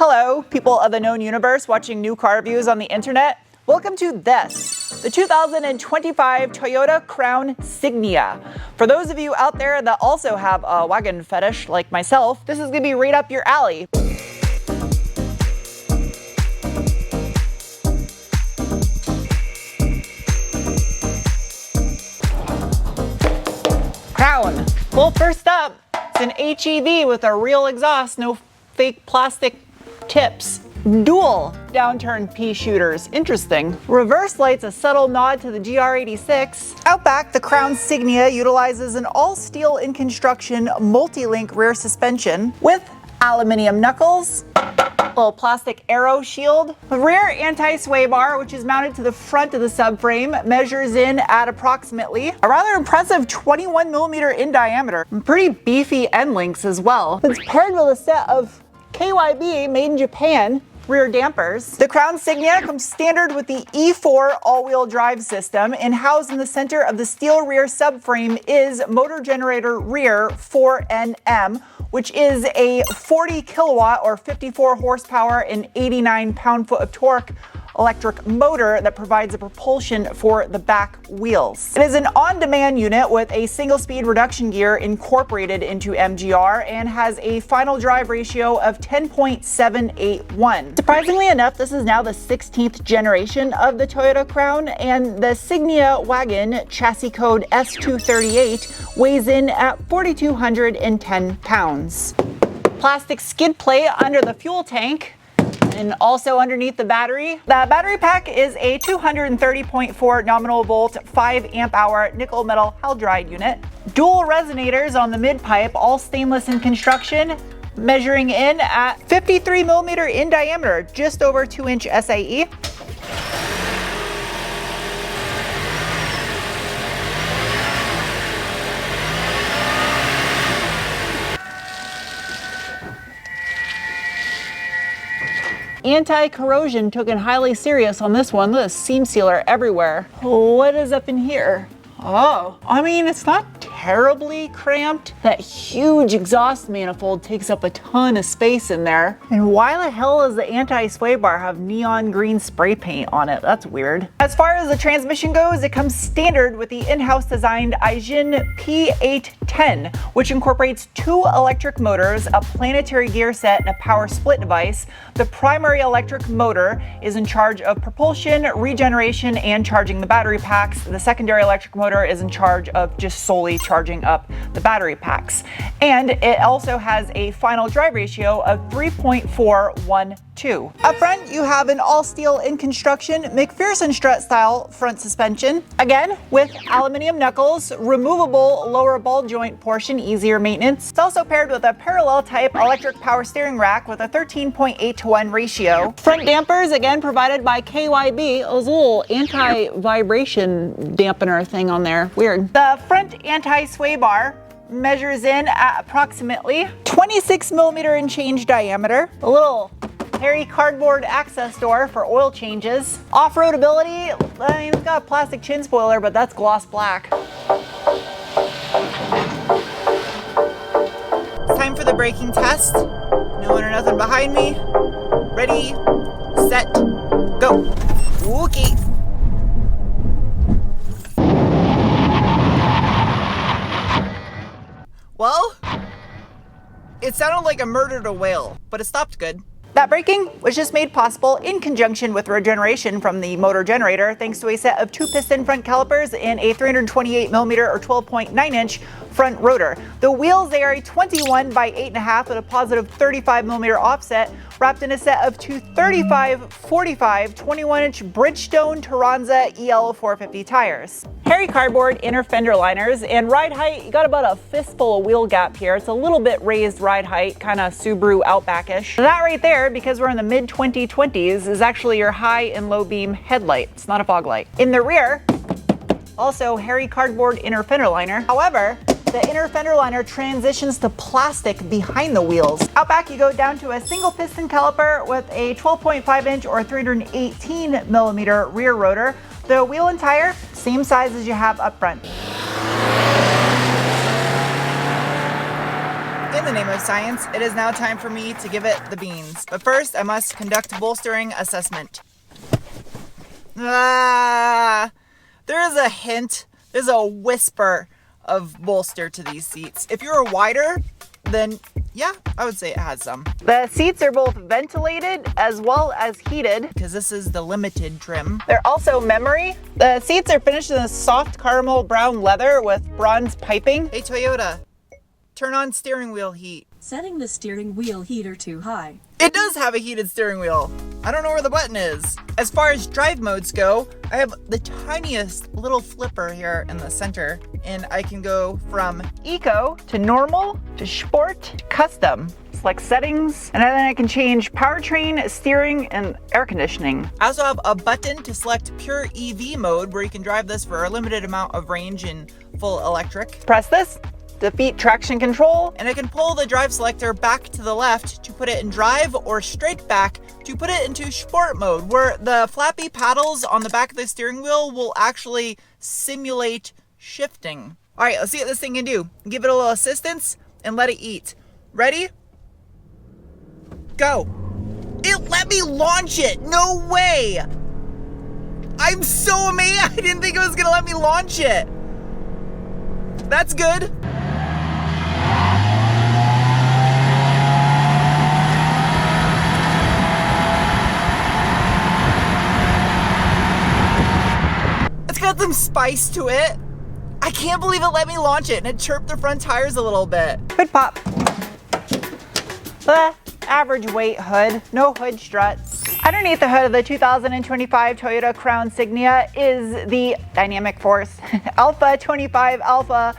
Hello, people of the known universe watching new car reviews on the internet. Welcome to this, the 2025 Toyota Crown Signia. For those of you out there that also have a wagon fetish like myself, this is gonna be right up your alley. Crown. Well, first up, it's an HEV with a real exhaust, no fake plastic tips. Dual downturn pea shooters, interesting. Reverse lights, a subtle nod to the GR86. Out back, the Crown Signia utilizes an all-steel in construction multi-link rear suspension with aluminum knuckles, little plastic aero shield. The rear anti-sway bar, which is mounted to the front of the subframe, measures in at approximately a rather impressive 21 millimeter in diameter. Pretty beefy end links as well. It's paired with a set of KYB made in Japan rear dampers. The Crown Signia comes standard with the E4 all-wheel drive system, and housed in the center of the steel rear subframe is motor generator rear 4NM, which is a 40 kilowatt or 54 horsepower and 89 pound-foot of torque electric motor that provides the propulsion for the back wheels. It is an on-demand unit with a single-speed reduction gear incorporated into MGR and has a final drive ratio of 10.781. Surprisingly enough, this is now the 16th generation of the Toyota Crown, and the Signia Wagon chassis code S238 weighs in at 4,210 pounds. Plastic skid plate under the fuel tank and also underneath the battery. The battery pack is a 230.4 nominal volt, 5 amp hour nickel metal hydride unit. Dual resonators on the mid pipe, all stainless in construction, measuring in at 53 millimeter in diameter, just over 2-inch SAE. Anti-corrosion took it highly serious on this one. Look at the seam sealer everywhere. What is up in here? Oh, I mean, it's not terribly cramped. That huge exhaust manifold takes up a ton of space in there. And why the hell does the anti-sway bar have neon green spray paint on it? That's weird. As far as the transmission goes, it comes standard with the in-house designed Aijin P810, which incorporates 2 electric motors, a planetary gear set, and a power split device. The primary electric motor is in charge of propulsion, regeneration, and charging the battery packs. The secondary electric motor is in charge of just solely charging up the battery packs. And it also has a final drive ratio of 3.412. Up front, you have an all-steel in construction McPherson strut style front suspension, again with aluminum knuckles, removable lower ball joint portion, easier maintenance. It's also paired with a parallel type electric power steering rack with a 13.8:1 ratio. Front dampers, again provided by KYB. It was a little anti-vibration dampener thing on there. Weird. The front anti-sway bar measures in at approximately 26 millimeter in change diameter. A little hairy cardboard access door for oil changes. Off-road ability, I mean, it's got a plastic chin spoiler, but that's gloss black. It's time for the braking test. No one or nothing behind me. Ready, set, go. Okay. Well, it sounded like I murdered a whale, but it stopped good. That braking was just made possible in conjunction with regeneration from the motor generator thanks to a set of 2 piston front calipers and a 328 millimeter or 12.9 inch front rotor. The wheels, they are a 21 by 8.5 with a positive 35 millimeter offset, wrapped in a set of 2 35/45 21 inch Bridgestone Turanza EL 450 tires. Hairy cardboard inner fender liners, and ride height, you got about a fistful of wheel gap here. It's a little bit raised ride height, kind of Subaru Outback-ish. That right there, because we're in the mid 2020s, is actually your high and low beam headlight. It's not a fog light. In the rear, also hairy cardboard inner fender liner. However, the inner fender liner transitions to plastic behind the wheels. Out back, you go down to a single piston caliper with a 12.5 inch or 318 millimeter rear rotor. The wheel and tire, same size as you have up front. In the name of science, it is now time for me to give it the beans. But first, I must conduct a bolstering assessment. There is a hint, there's a whisper of bolster to these seats. If you're wider, then yeah, I would say it has some. The seats are both ventilated as well as heated, because this is the limited trim. They're also memory. The seats are finished in a soft caramel brown leather with bronze piping. Hey Toyota, turn on steering wheel heat. Setting the steering wheel heater too high. It does have a heated steering wheel. I don't know where the button is. As far as drive modes go, I have the tiniest little flipper here in the center, and I can go from eco to normal to sport to custom. Select settings, and then I can change powertrain, steering, and air conditioning. I also have a button to select pure EV mode, where you can drive this for a limited amount of range in full electric. Press this. Defeat traction control, and I can pull the drive selector back to the left to put it in drive, or straight back to put it into sport mode, where the flappy paddles on the back of the steering wheel will actually simulate shifting. All right, let's see what this thing can do. Give it a little assistance and let it eat. Ready? Go. It let me launch it. No way. I'm so amazed. I didn't think it was gonna let me launch it. That's good. It's got some spice to it. I can't believe it let me launch it, and it chirped the front tires a little bit. Hood pop. Average weight hood, no hood struts. Underneath the hood of the 2025 Toyota Crown Signia is the Dynamic Force Alpha 25 Alpha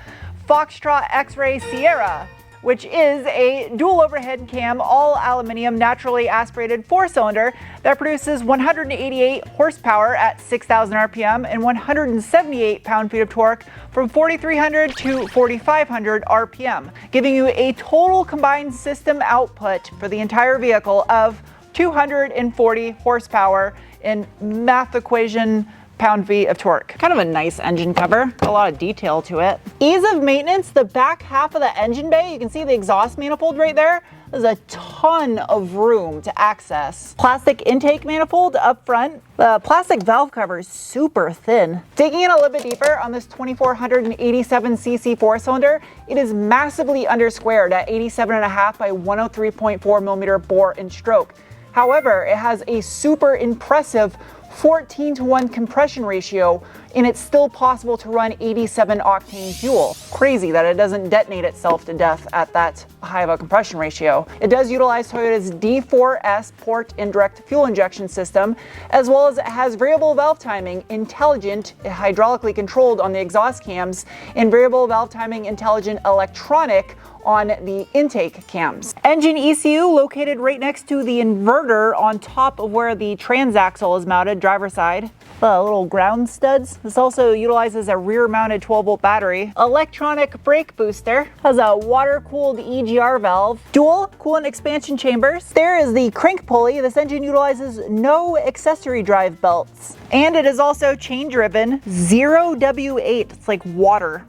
Foxtrot X-Ray Sierra, which is a dual overhead cam, all aluminum, naturally aspirated 4-cylinder that produces 188 horsepower at 6,000 RPM and 178 pound-feet of torque from 4,300 to 4,500 RPM, giving you a total combined system output for the entire vehicle of 240 horsepower in math equation pound-feet of torque. Kind of a nice engine cover, a lot of detail to it. Ease of maintenance, the back half of the engine bay, you can see the exhaust manifold right there. There's a ton of room to access. Plastic intake manifold up front. The plastic valve cover is super thin. Digging in a little bit deeper on this 2487cc 4-cylinder, it is massively undersquared at 87.5 by 103.4 millimeter bore and stroke. However, it has a super impressive 14-to-1 compression ratio, and it's still possible to run 87 octane fuel. Crazy that it doesn't detonate itself to death at that high of a compression ratio. It does utilize Toyota's D4S port indirect fuel injection system, as well as it has variable valve timing, intelligent, hydraulically controlled on the exhaust cams, and variable valve timing intelligent electronic on the intake cams. Engine ECU located right next to the inverter on top of where the transaxle is mounted, driver side. Little ground studs. This also utilizes a rear-mounted 12-volt battery. Electronic brake booster. Has a water-cooled EGR valve. Dual coolant expansion chambers. There is the crank pulley. This engine utilizes no accessory drive belts. And it is also chain-driven, 0W8. It's like water.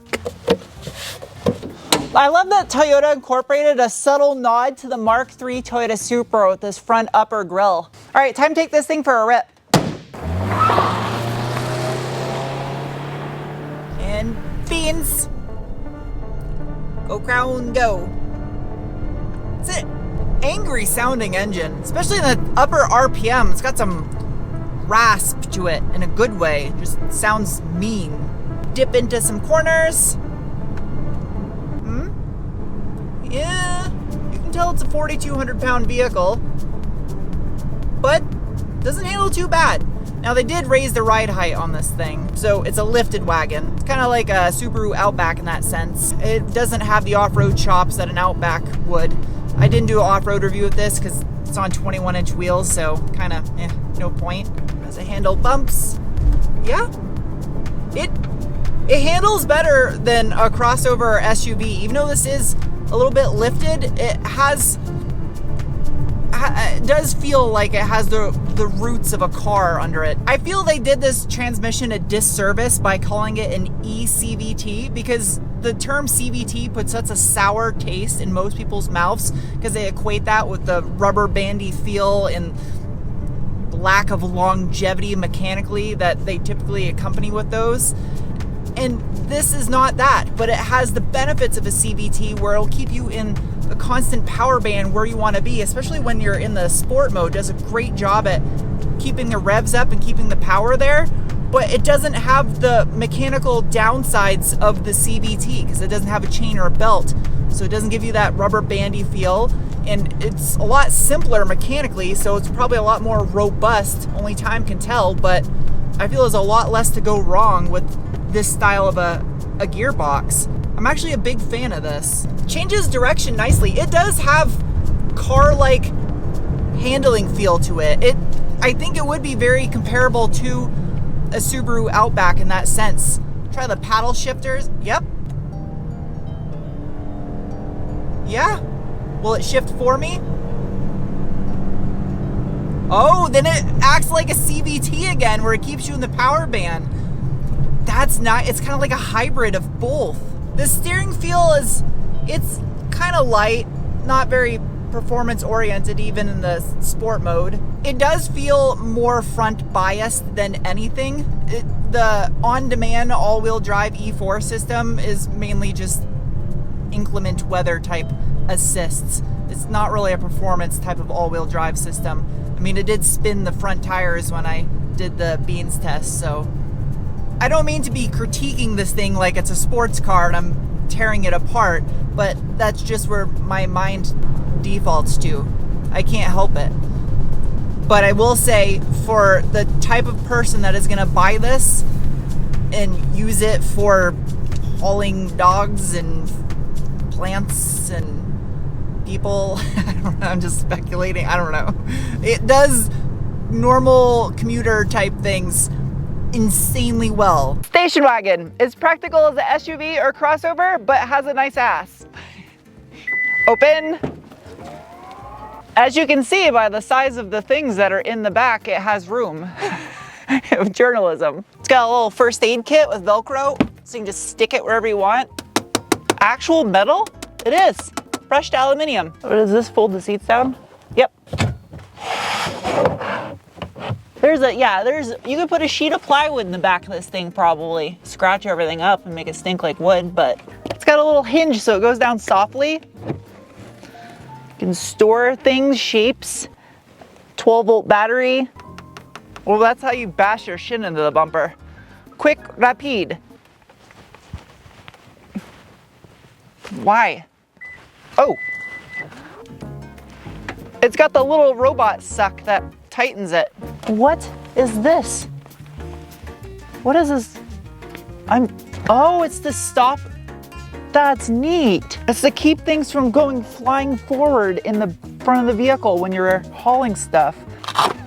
I love that Toyota incorporated a subtle nod to the Mark III Toyota Supra with this front upper grille. All right, time to take this thing for a rip. And beans. Go Crown, go. It's an angry sounding engine, especially in the upper RPM. It's got some rasp to it in a good way. It just sounds mean. Dip into some corners. Yeah, you can tell it's a 4,200 pound vehicle, but doesn't handle too bad. Now they did raise the ride height on this thing, so it's a lifted wagon. It's kind of like a Subaru Outback in that sense. It doesn't have the off-road chops that an Outback would. I didn't do an off-road review with this because it's on 21-inch wheels, so kind of, no point. Does it handle bumps? Yeah, it handles better than a crossover or SUV, even though this is a little bit lifted. It has it does feel like it has the roots of a car under it. I feel they did this transmission a disservice by calling it an eCVT, because the term CVT puts such a sour taste in most people's mouths because they equate that with the rubber bandy feel and lack of longevity mechanically that they typically accompany with those. And this is not that, but it has the benefits of a CVT where it'll keep you in a constant power band where you want to be, especially when you're in the sport mode. It does a great job at keeping the revs up and keeping the power there, but it doesn't have the mechanical downsides of the CVT because it doesn't have a chain or a belt, so it doesn't give you that rubber bandy feel, and it's a lot simpler mechanically, so it's probably a lot more robust. Only time can tell, but I feel there's a lot less to go wrong with this style of a gearbox. I'm actually a big fan of this. Changes direction nicely. It does have car-like handling feel to it. I think it would be very comparable to a Subaru Outback in that sense. Try the paddle shifters. Yep. Yeah. Will it shift for me? Oh, then it acts like a CVT again where it keeps you in the power band. That's not, it's kind of like a hybrid of both. The steering feel it's kind of light, not very performance oriented even in the sport mode. It does feel more front biased than anything. The on-demand all-wheel drive E4 system is mainly just inclement weather type assists. It's not really a performance type of all-wheel drive system. I mean, it did spin the front tires when I did the Beans test, so I don't mean to be critiquing this thing like it's a sports car and I'm tearing it apart, but that's just where my mind defaults to. I can't help it. But I will say, for the type of person that is going to buy this and use it for hauling dogs and plants and people, I don't know, I'm just speculating, I don't know. It does normal commuter type things insanely well. Station wagon is practical as an SUV or crossover, but has a nice ass. Open. As you can see by the size of the things that are in the back, it has room. Journalism. It's got a little first aid kit with Velcro, so you can just stick it wherever you want. Actual metal? It is. Brushed aluminum. What does this fold the seats down? Yep. You could put a sheet of plywood in the back of this thing probably. Scratch everything up and make it stink like wood, but it's got a little hinge so it goes down softly. You can store things, shapes, 12-volt battery. Well, that's how you bash your shin into the bumper. Quick, rapide. Why? Oh. It's got the little robot suck that tightens it. What is this? What is this? Oh, it's to stop. That's neat. It's to keep things from going flying forward in the front of the vehicle when you're hauling stuff.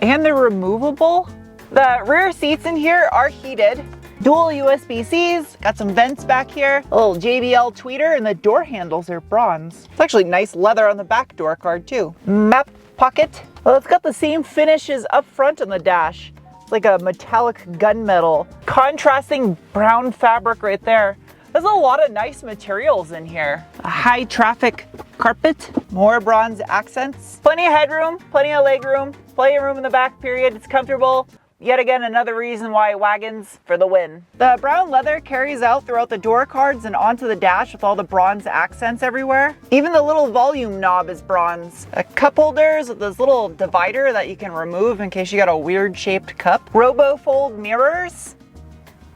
And they're removable. The rear seats in here are heated. Dual USB-Cs, got some vents back here, a little JBL tweeter, and the door handles are bronze. It's actually nice leather on the back door card too. Map pocket. Well, it's got the same finishes up front on the dash. It's like a metallic gunmetal. Contrasting brown fabric right there. There's a lot of nice materials in here. A high traffic carpet, more bronze accents. Plenty of headroom, plenty of legroom, plenty of room in the back, period. It's comfortable. Yet again, another reason why wagons for the win. The brown leather carries out throughout the door cards and onto the dash with all the bronze accents everywhere. Even the little volume knob is bronze. Cup holders with this little divider that you can remove in case you got a weird shaped cup. RoboFold mirrors.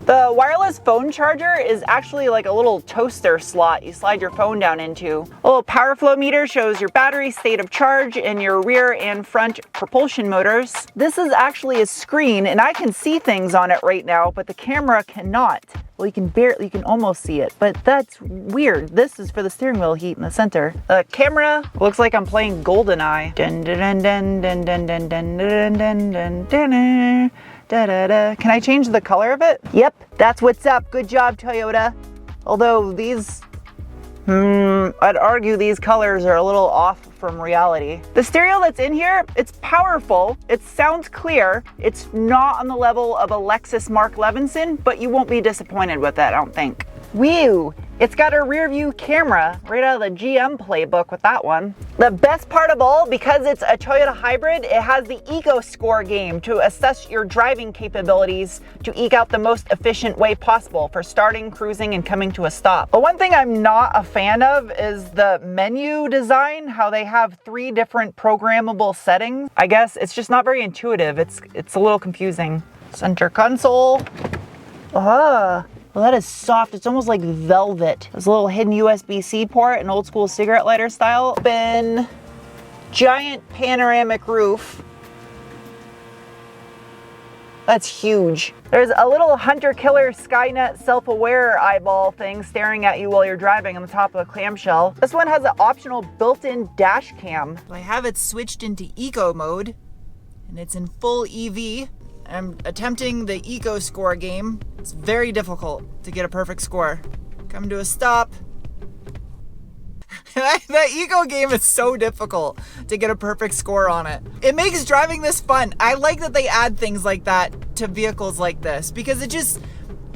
The wireless phone charger is actually like a little toaster slot you slide your phone down into. A little power flow meter shows your battery state of charge and your rear and front propulsion motors. This is actually a screen and I can see things on it right now, but the camera cannot. Well, you can almost see it, but that's weird. This is for the steering wheel heat in the center. The camera looks like I'm playing GoldenEye. Dun, dun, dun, dun, dun, dun, dun, dun, dun, dun, dun, dun. Da, da, da. Can I change the color of it? Yep, that's what's up. Good job, Toyota. Although these I'd argue these colors are a little off from reality. The stereo that's in here, it's powerful, it sounds clear, it's not on the level of a Lexus Mark Levinson, but you won't be disappointed with that, I don't think. Whew, it's got a rear view camera right out of the GM playbook with that one. The best part of all, because it's a Toyota hybrid, it has the Eco Score game to assess your driving capabilities to eke out the most efficient way possible for starting, cruising, and coming to a stop. But one thing I'm not a fan of is the menu design, how they have 3 different programmable settings. I guess it's just not very intuitive. It's a little confusing. Center console. Well, that is soft. It's almost like velvet. There's a little hidden USB-C port, an old school cigarette lighter style. Open, giant panoramic roof. That's huge. There's a little hunter-killer Skynet self-aware eyeball thing staring at you while you're driving on the top of the clamshell. This one has an optional built-in dash cam. I have it switched into eco mode, and it's in full EV. I'm attempting the Eco Score game. It's very difficult to get a perfect score. Come to a stop. The Eco game is so difficult to get a perfect score on it. It makes driving this fun. I like that they add things like that to vehicles like this because it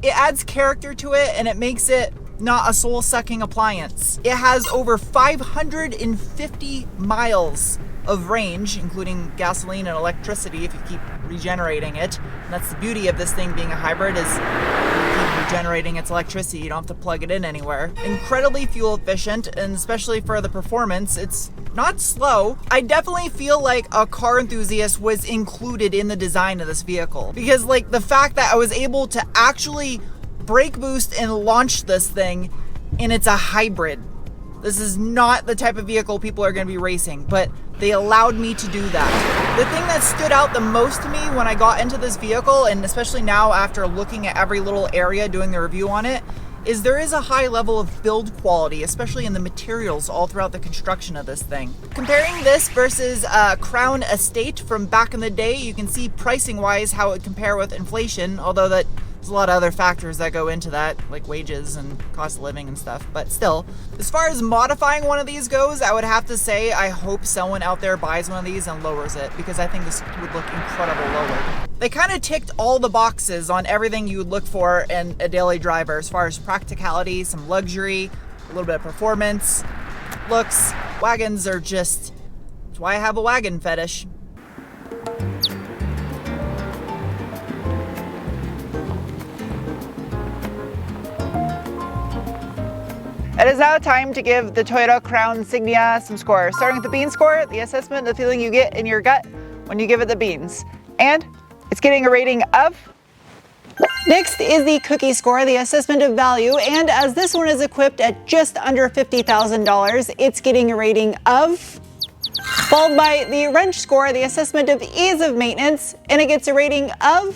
adds character to it and it makes it not a soul-sucking appliance. It has over 550 miles of range, including gasoline and electricity if you keep regenerating it. And that's the beauty of this thing being a hybrid, is you keep regenerating its electricity. You don't have to plug it in anywhere. Incredibly fuel efficient, and especially for the performance, it's not slow. I definitely feel like a car enthusiast was included in the design of this vehicle, because like the fact that I was able to actually brake boost and launch this thing, and it's a hybrid. This is not the type of vehicle people are going to be racing, but they allowed me to do that. The thing that stood out the most to me when I got into this vehicle, and especially now after looking at every little area doing the review on it, is there is a high level of build quality, especially in the materials all throughout the construction of this thing. Comparing this versus Crown Estate from back in the day, you can see pricing wise how it would compare with inflation, although there's a lot of other factors that go into that, like wages and cost of living and stuff. But still, as far as modifying one of these goes, I would have to say I hope someone out there buys one of these and lowers it, because I think this would look incredible lowered. They kind of ticked all the boxes on everything you would look for in a daily driver, as far as practicality, some luxury, a little bit of performance, looks. Wagons are just, that's why I have a wagon fetish. It is now time to give the Toyota Crown Signia some scores. Starting with the bean score, the assessment, the feeling you get in your gut when you give it the beans. And it's getting a rating of. Next is the cookie score, the assessment of value. And as this one is equipped at just under $50,000, it's getting a rating of. Followed by the wrench score, the assessment of ease of maintenance, and it gets a rating of.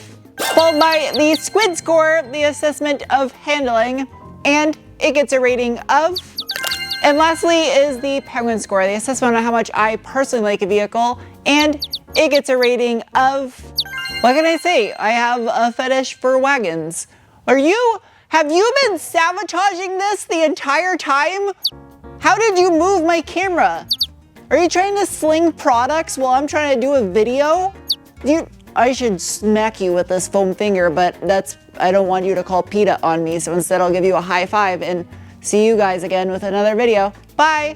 Followed by the squid score, the assessment of handling, and it gets a rating of. And lastly is the penguin score, the assessment on how much I personally like a vehicle, and it gets a rating of. What can I say? I have a fetish for wagons. Have you been sabotaging this the entire time? How did you move my camera? Are you trying to sling products while I'm trying to do a video? I should smack you with this foam finger, but I don't want you to call PETA on me, so instead I'll give you a high five and see you guys again with another video. Bye!